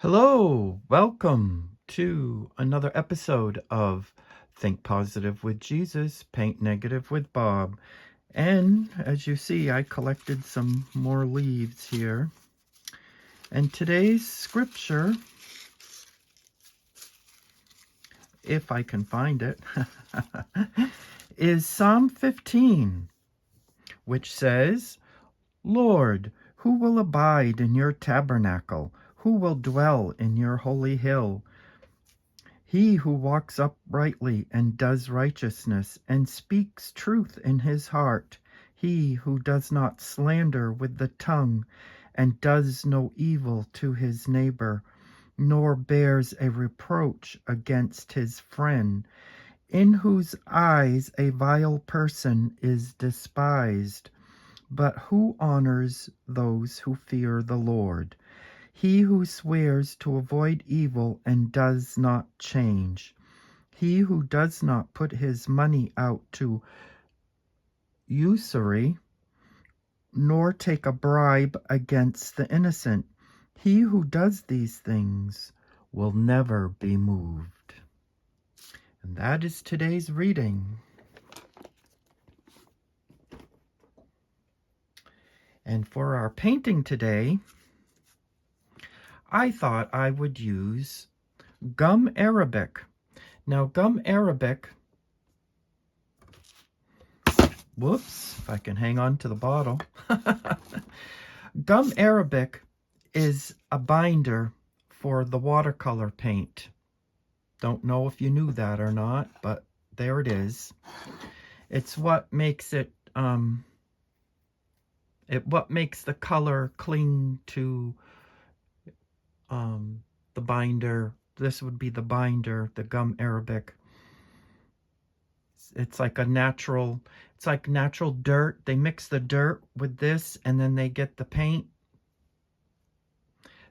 Hello, welcome to another episode of Think Positive with Jesus, Paint Negative with Bob. And as you see, I collected some more leaves here. And today's scripture, if I can find it, is Psalm 15, which says, Lord, who will abide in your tabernacle? Who will dwell in your holy hill? He who walks uprightly and does righteousness and speaks truth in his heart, he who does not slander with the tongue and does no evil to his neighbor, nor bears a reproach against his friend, in whose eyes a vile person is despised, but who honors those who fear the Lord. He who swears to avoid evil and does not change. He who does not put his money out to usury, nor take a bribe against the innocent. He who does these things will never be moved. And that is today's reading. And for our painting today, I thought I would use gum arabic. Now, gum arabic, whoops, if I can hang on to the bottle. Gum arabic is a binder for the watercolor paint. Don't know if you knew that or not, but there it is. It's what makes it, what makes the color cling to the binder. This would be the binder, the gum arabic. It's like natural dirt. They mix the dirt with this and then they get the paint.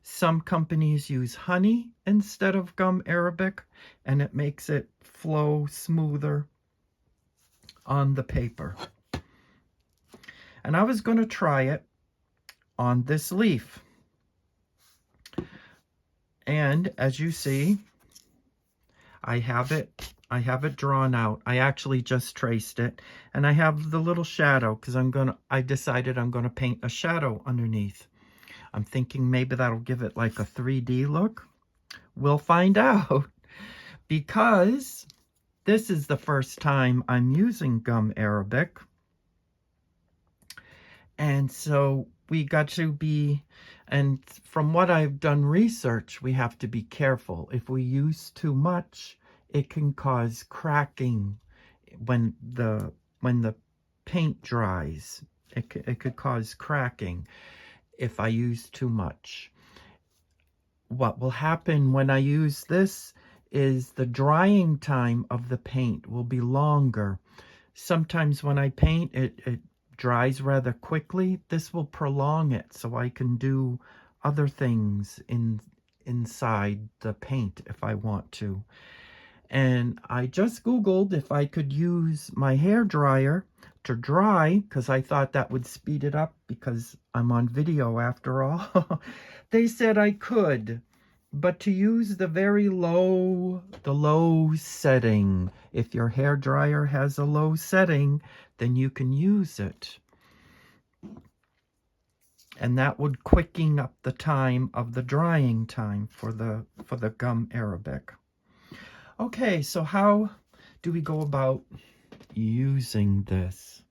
Some companies use honey instead of gum arabic, and it makes it flow smoother on the paper. And I was going to try it on this leaf. And as you see, I have it drawn out. I actually just traced it, and I have the little shadow because I decided I'm going to paint a shadow underneath. I'm thinking maybe that'll give it like a 3D look. We'll find out, because this is the first time I'm using gum arabic. And so we got to be, and from what I've done research, we have to be careful. If we use too much, it can cause cracking when the paint dries. It could cause cracking if I use too much. What will happen when I use this is the drying time of the paint will be longer. Sometimes when I paint, it dries rather quickly. This will prolong it so I can do other things inside the paint if I want to. And I just Googled if I could use my hair dryer to dry, because I thought that would speed it up because I'm on video after all. They said I could, but to use the low setting. If your hair dryer has a low setting, then you can use it. And that would quicken up the time of the drying time for the gum arabic. Okay, so how do we go about using this?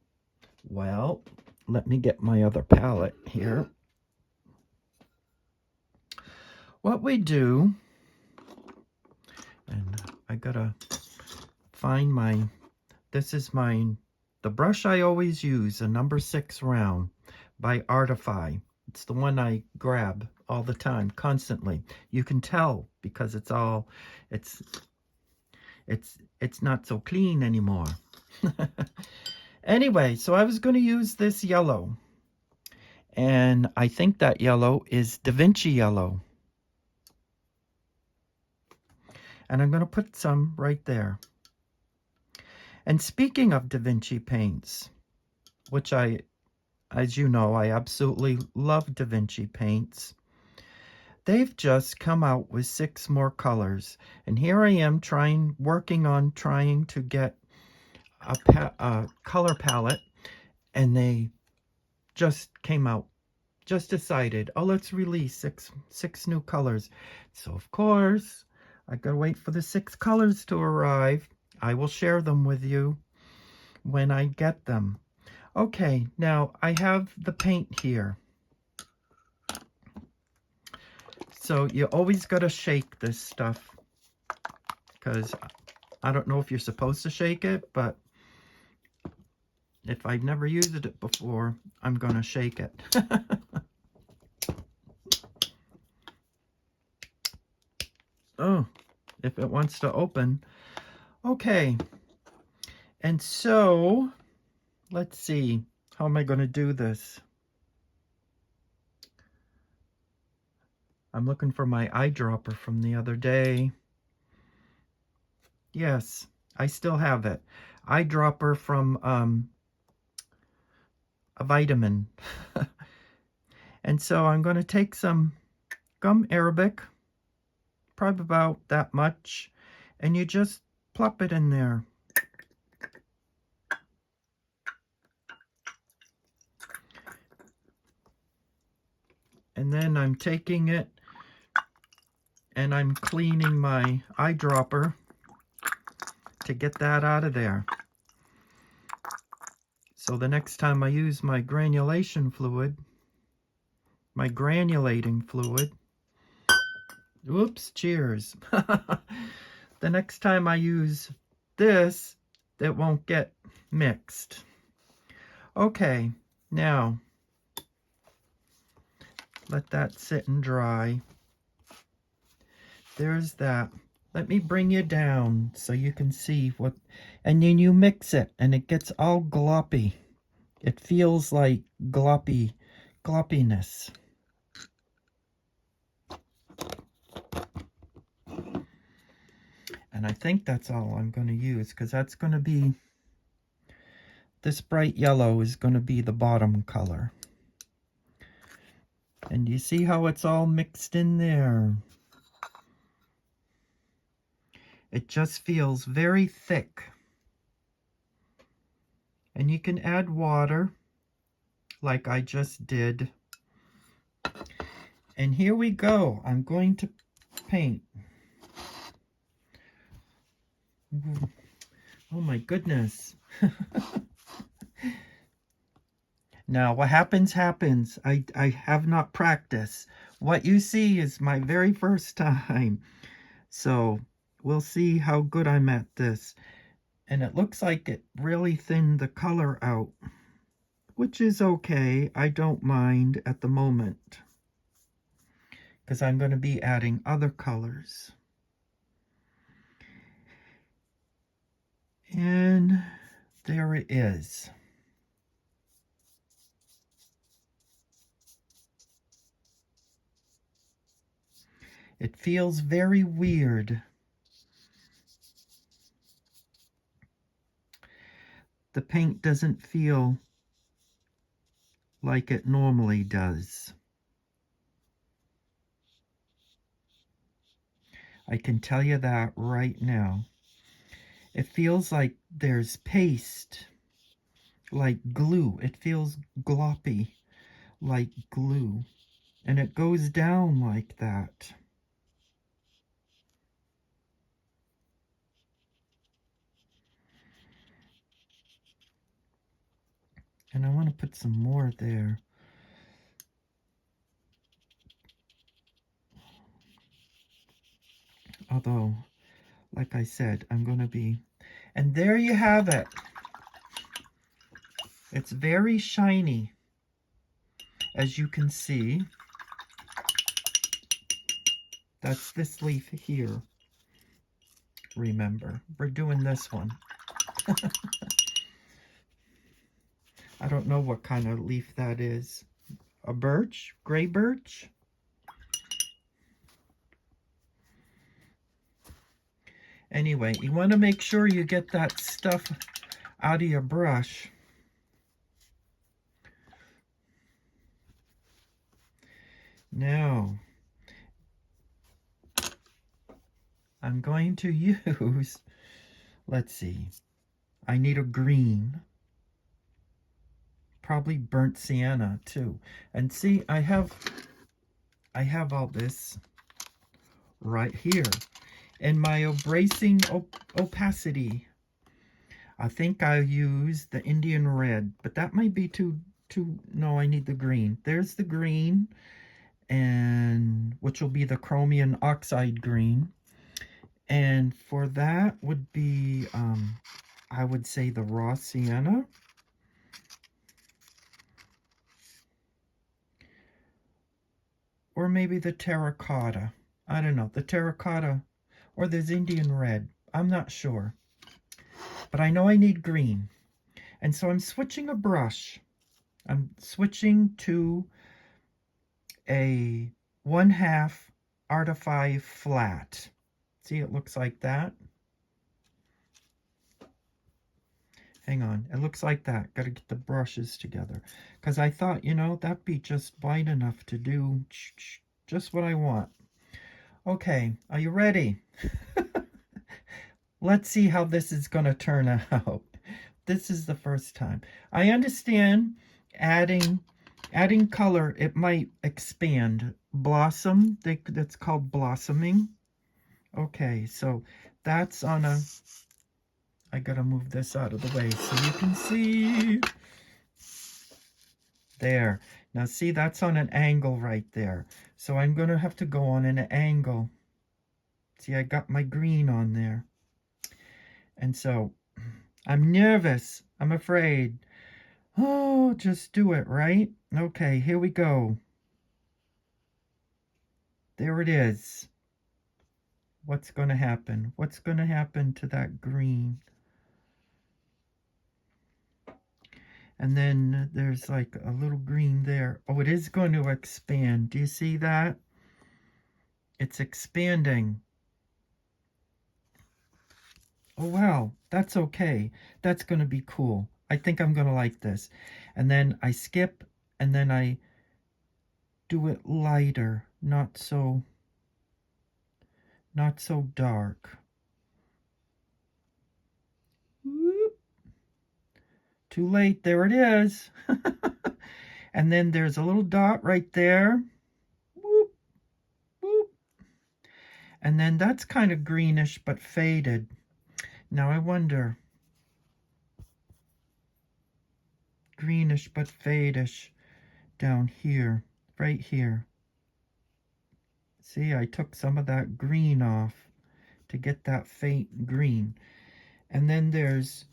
Well, let me get my other palette here. What we do, and I gotta find this is the brush I always use, a number 6 round by Artify. It's the one I grab all the time, constantly. You can tell because it's not so clean anymore. Anyway, so I was going to use this yellow, and I think that yellow is DaVinci yellow. And I'm going to put some right there. And speaking of DaVinci paints, which as you know, I absolutely love DaVinci paints. they've just come out with 6 more colors. And here I am working on trying to get a color palette, and they just came out, just decided, oh, let's release six new colors. So of course, I gotta wait for the 6 colors to arrive. I will share them with you when I get them. Okay, now I have the paint here. So you always gotta shake this stuff, because I don't know if you're supposed to shake it, but if I've never used it before, I'm gonna shake it. Oh, if it wants to open. Okay, and so let's see, how am I going to do this? I'm looking for my eyedropper from the other day. Yes, I still have it. Eyedropper from a vitamin. And so I'm going to take some gum Arabic, probably about that much, and you just plop it in there. And then I'm taking it and I'm cleaning my eyedropper to get that out of there. So the next time I use my granulating fluid, oops, cheers. The next time I use this, it won't get mixed. Okay, now let that sit and dry. There's that. Let me bring you down so you can see what, and then you mix it and it gets all gloppy. It feels like gloppiness. And I think that's all I'm going to use, because that's going to be, this bright yellow is going to be the bottom color. And you see how it's all mixed in there? It just feels very thick. And you can add water, like I just did. And here we go. I'm going to paint. Oh my goodness. Now, what happens, happens. I have not practiced. What you see is my very first time. So, we'll see how good I'm at this. And it looks like it really thinned the color out, which is okay. I don't mind at the moment, because I'm going to be adding other colors. And there it is. It feels very weird. The paint doesn't feel like it normally does. I can tell you that right now. It feels like there's paste, like glue. It feels gloppy, like glue. And it goes down like that. And I want to put some more there. Although, like I said, I'm going to be... And there you have it. It's very shiny, as you can see. That's this leaf here. Remember, we're doing this one. I don't know what kind of leaf that is. A birch? Gray birch? Anyway, you want to make sure you get that stuff out of your brush. Now, I'm going to use, let's see, I need a green, probably burnt sienna too. And see, I have all this right here. And my abrasing opacity, I think I'll use the Indian red, but that might be too, no, I need the green. There's the green, and which will be the Chromium oxide green. And for that would be, I would say the raw sienna. Or maybe the terracotta. I don't know, the terracotta, or there's Indian red. I'm not sure. But I know I need green. And so I'm switching a brush. I'm switching to a 1/2 Artify flat. See, it looks like that. Hang on, it looks like that. Got to get the brushes together. Because I thought, you know, that'd be just wide enough to do just what I want. Okay, are you ready? Let's see how this is going to turn out. This is the first time. I understand adding color, it might expand. Blossom, that's called blossoming. Okay, so that's on a, I gotta move this out of the way so you can see. There. Now see, that's on an angle right there. So I'm gonna have to go on an angle. See, I got my green on there. And so I'm nervous. I'm afraid. Oh, just do it, right? Okay, here we go. There it is. What's going to happen? What's going to happen to that green? And then there's like a little green there. Oh, it is going to expand. Do you see that? It's expanding. Oh, wow. That's okay. That's going to be cool. I think I'm going to like this. And then I skip, and then I do it lighter, not so dark. Whoop. Too late. There it is. And then there's a little dot right there. Whoop, whoop. And then that's kind of greenish but faded. Now I wonder. Greenish but fadish down here, right here. See, I took some of that green off to get that faint green. And then there's,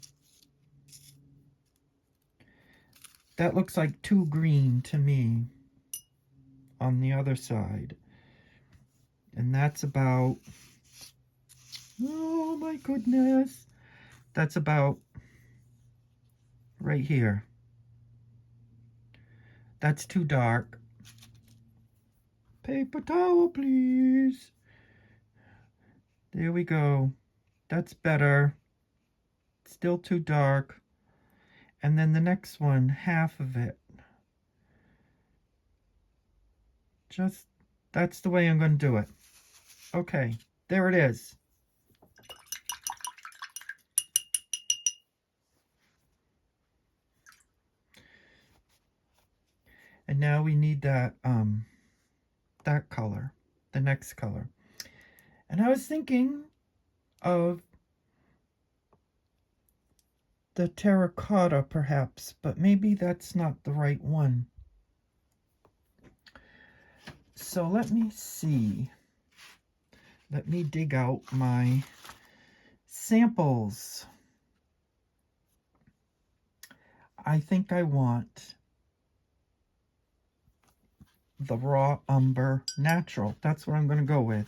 that looks like too green to me on the other side. And that's about, oh my goodness, that's about right here. That's too dark. Paper towel, please. There we go. That's better. Still too dark. And then the next one, half of it. Just, that's the way I'm going to do it. Okay, there it is. And now we need that that color, the next color. And I was thinking of the terracotta perhaps, but maybe that's not the right one. So let me see. Let me dig out my samples. I think I want the raw umber natural. That's what I'm going to go with.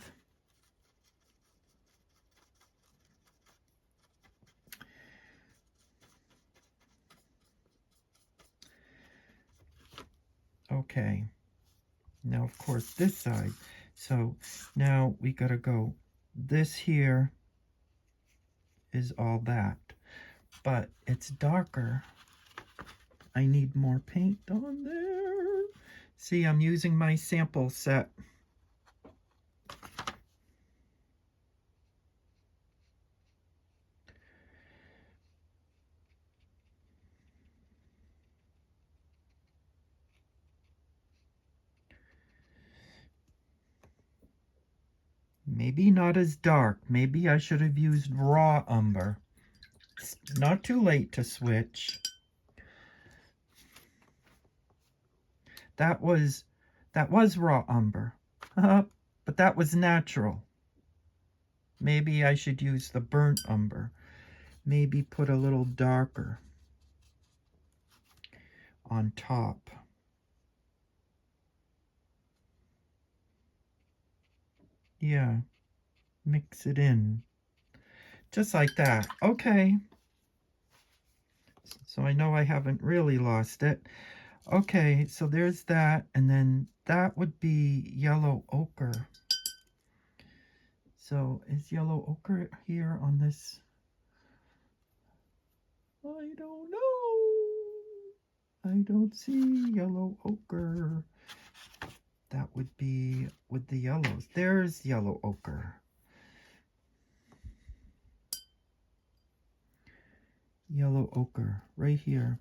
Okay. Now, of course, this side. So now we got to go. This here is all that. But it's darker. I need more paint on there. See, I'm using my sample set. Maybe not as dark. Maybe I should have used raw umber. It's not too late to switch. That was raw umber. But that was natural. Maybe I should use the burnt umber. Maybe put a little darker on top. Yeah, mix it in. Just like that. Okay. So I know I haven't really lost it. Okay, so there's that, and then that would be yellow ochre. So is yellow ochre here on this? I don't know. I don't see yellow ochre. That would be with the yellows. There's yellow ochre. Yellow ochre right here.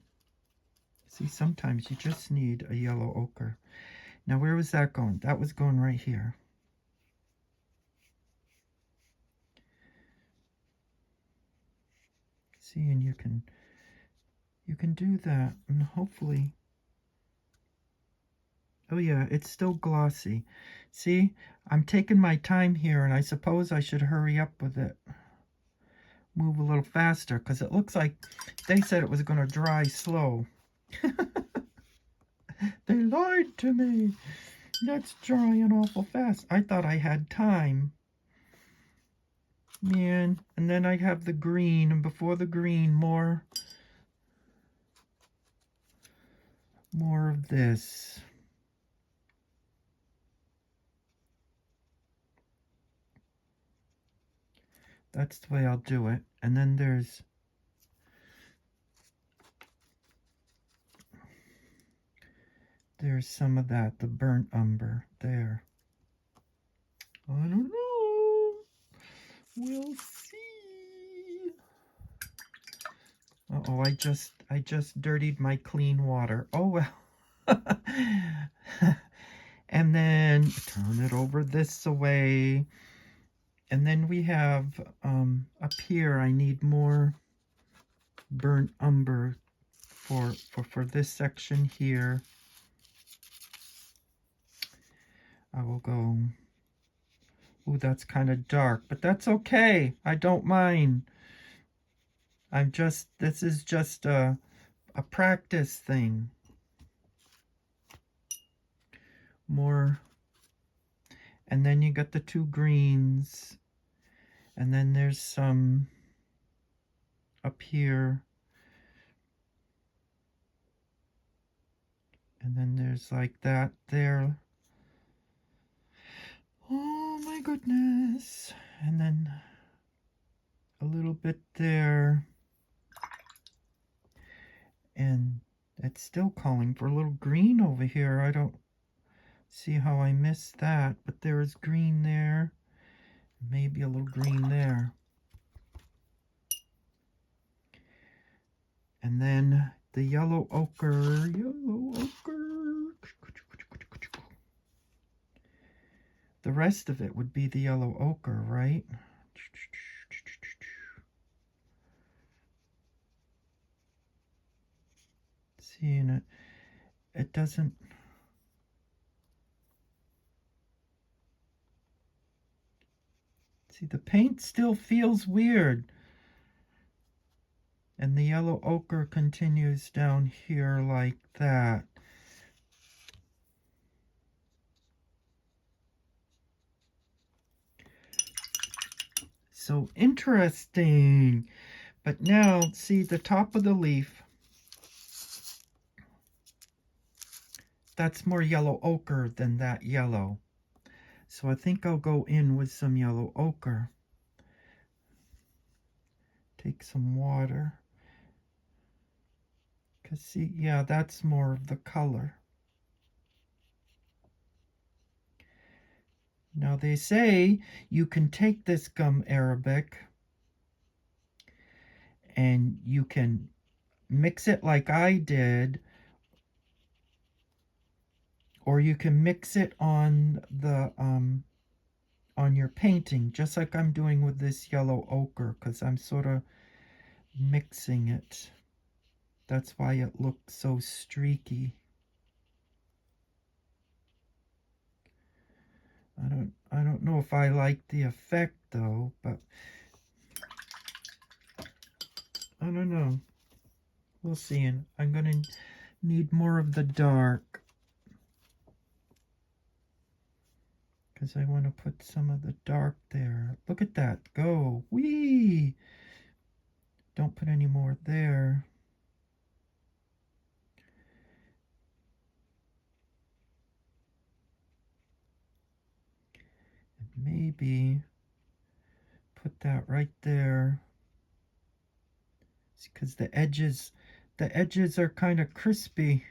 See, sometimes you just need a yellow ochre. Now, where was that going? That was going right here. See, and you can do that, and hopefully, oh yeah, it's still glossy. See, I'm taking my time here, and I suppose I should hurry up with it. Move a little faster, because it looks like they said it was going to dry slow. They lied to me. That's drying awful fast. I thought I had time. Man, and then I have the green, and before the green, more of this. That's the way I'll do it. And then there's some of that, the burnt umber there. I don't know. We'll see. Uh-oh, I just dirtied my clean water. Oh well. And then turn it over this way. And then we have up here, I need more burnt umber for this section here. I will go, ooh, that's kind of dark, but that's okay. I don't mind. This is just a practice thing. More. And then you got the two greens. And then there's some up here. And then there's like that there. Oh my goodness. And then a little bit there. And it's still calling for a little green over here. I don't see how I missed that, but there is green there. Maybe a little green there. And then the yellow ochre. The rest of it would be the yellow ochre, right? Seeing it doesn't. See, the paint still feels weird. And the yellow ochre continues down here like that. So interesting. But now, see the top of the leaf. That's more yellow ochre than that yellow. So I think I'll go in with some yellow ochre. Take some water. Because see, yeah, that's more of the color. Now they say you can take this gum Arabic and you can mix it like I did, or you can mix it on the on your painting, just like I'm doing with this yellow ochre, because I'm sort of mixing it. That's why it looks so streaky. I don't know if I like the effect though, but I don't know. We'll see. And I'm gonna need more of the dark, because I want to put some of the dark there. Look at that go. Whee! Don't put any more there. And maybe put that right there, because the edges are kind of crispy.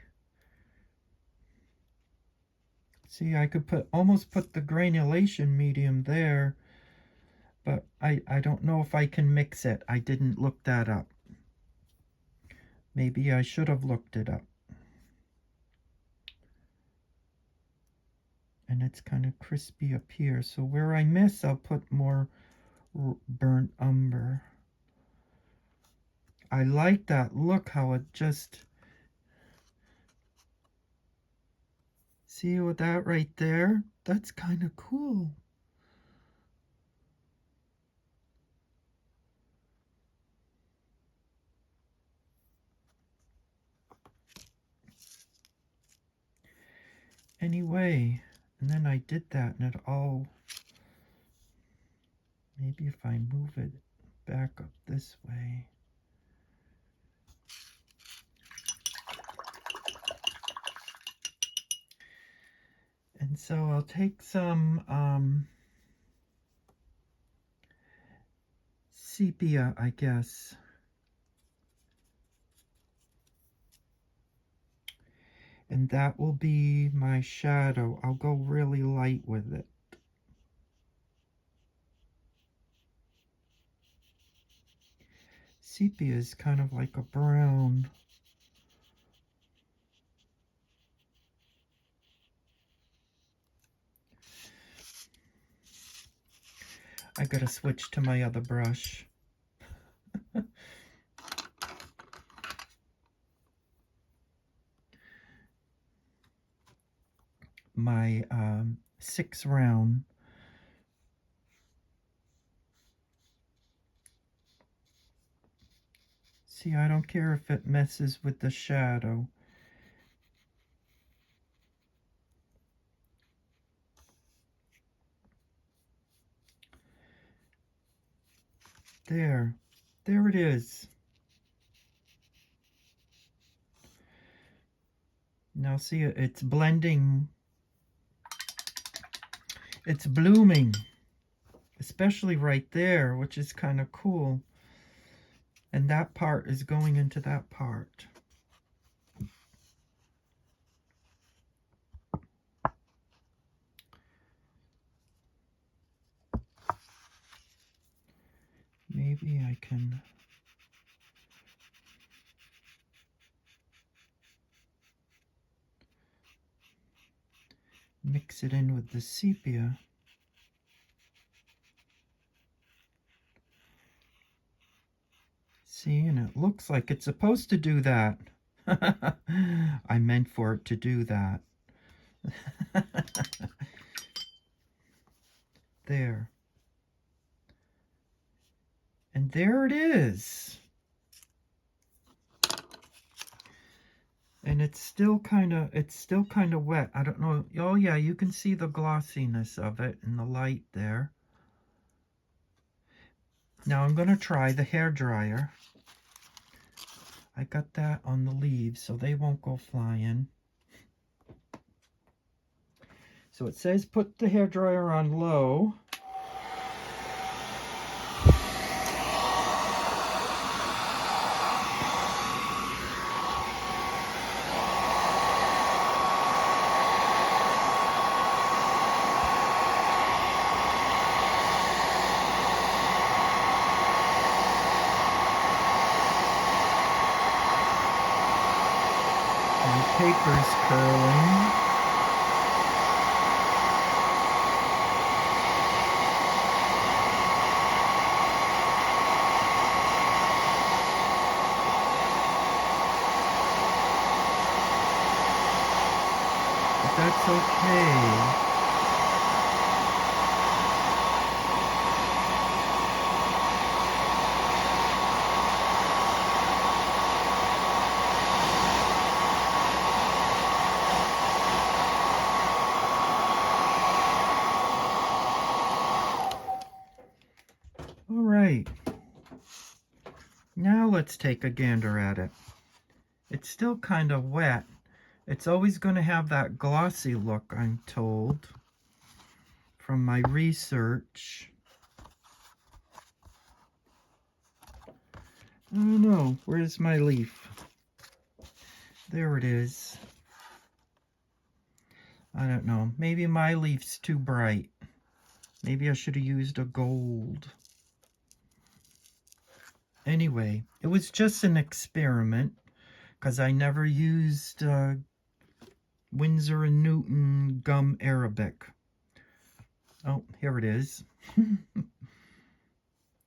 See, I could almost put the granulation medium there, but I don't know if I can mix it. I didn't look that up. Maybe I should have looked it up. And it's kind of crispy up here. So where I miss, I'll put more burnt umber. I like that. Look how it just... See with that right there? That's kind of cool. Anyway, and then I did that and it all... Maybe if I move it back up this way. And so I'll take some sepia, I guess. And that will be my shadow. I'll go really light with it. Sepia is kind of like a brown. I gotta switch to my other brush. My 6 round. See, I don't care if it messes with the shadow. There it is. Now see, it's blending. It's blooming, especially right there, which is kind of cool. And that part is going into that part. Maybe I can mix it in with the sepia. See, and it looks like it's supposed to do that. I meant for it to do that. There. And there it is. And it's still kind of wet. I don't know. Oh yeah, you can see the glossiness of it in the light there. Now I'm going to try the hairdryer. I got that on the leaves so they won't go flying. So it says put the hairdryer on low. Paper's curling. that's okay. All right. Now let's take a gander at it. It's still kind of wet. It's always going to have that glossy look, I'm told, from my research. Oh no, where's my leaf? There it is. I don't know. Maybe my leaf's too bright. Maybe I should have used a gold. Anyway, it was just an experiment because I never used Windsor & Newton gum Arabic. Oh, here it is.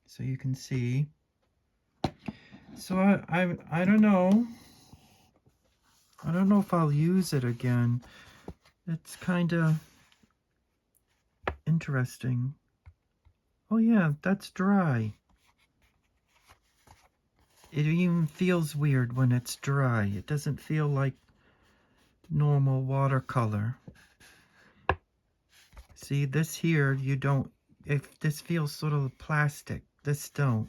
So you can see. So I don't know. I don't know if I'll use it again. It's kind of interesting. Oh yeah, that's dry. It even feels weird when it's dry. It doesn't feel like normal watercolor. See, this here, you don't, if this feels sort of plastic, this don't.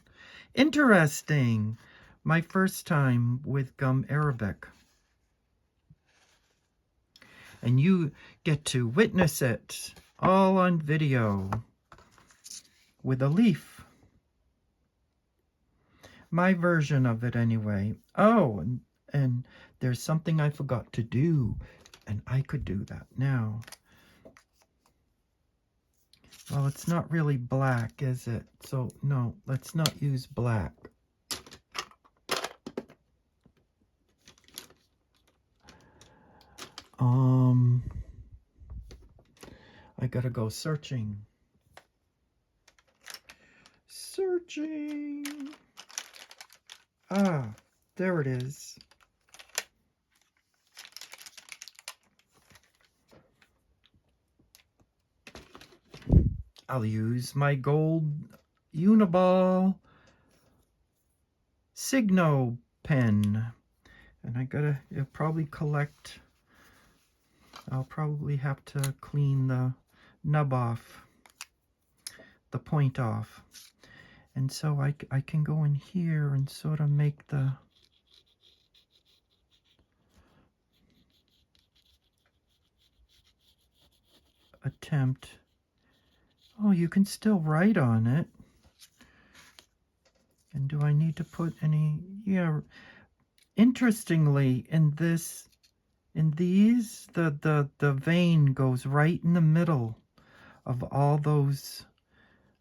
Interesting. My first time with gum Arabic. And you get to witness it all on video with a leaf. My version of it anyway. Oh, and there's something I forgot to do, and I could do that now. Well, it's not really black, is it? So, no, let's not use black. I gotta go searching. Searching. Ah, there it is. I'll use my gold Uniball signo pen. And I gotta probably collect. I'll probably have to clean the nub off, the point off. And so I can go in here and sort of make the attempt. Oh, you can still write on it. And do I need to put any? Yeah. Interestingly, in these, the vein goes right in the middle of all those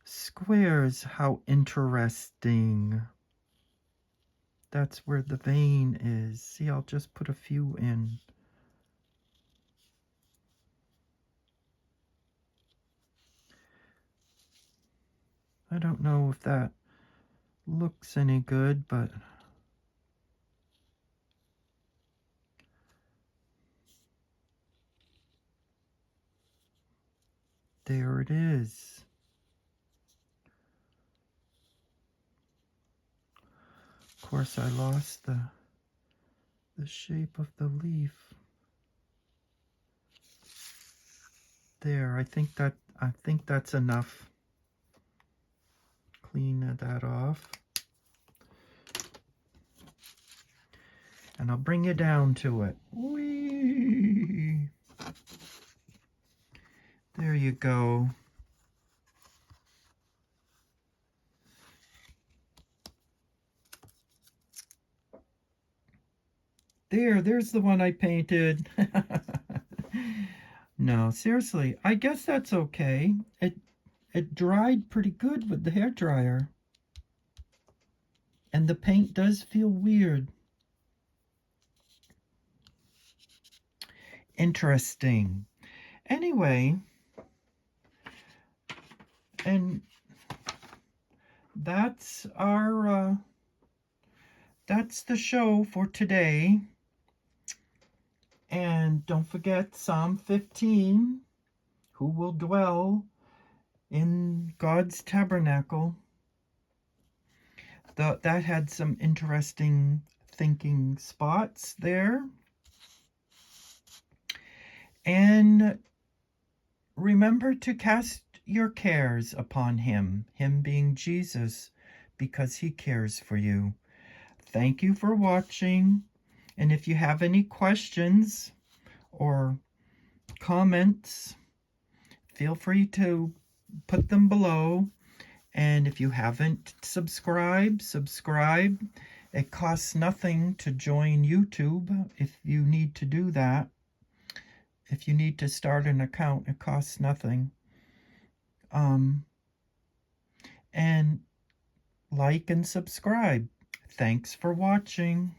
squares. How interesting. That's where the vein is. See, I'll just put a few in. I don't know if that looks any good, but there it is. Of course, I lost the shape of the leaf. There, I think that's enough. Clean that off. And I'll bring you down to it. Whee! There you go. There's the one I painted. No, seriously, I guess that's okay. It dried pretty good with the hairdryer. And the paint does feel weird. Interesting. Anyway, and that's that's the show for today. And don't forget Psalm 15, who will dwell in God's tabernacle. That had some interesting thinking spots there. And remember to cast your cares upon him being Jesus, because he cares for you. Thank you for watching. And if you have any questions or comments, feel free to put them below. And if you haven't subscribed, subscribe. It costs nothing to join YouTube if you need to do that. If you need to start an account, it costs nothing. And like and subscribe. Thanks for watching.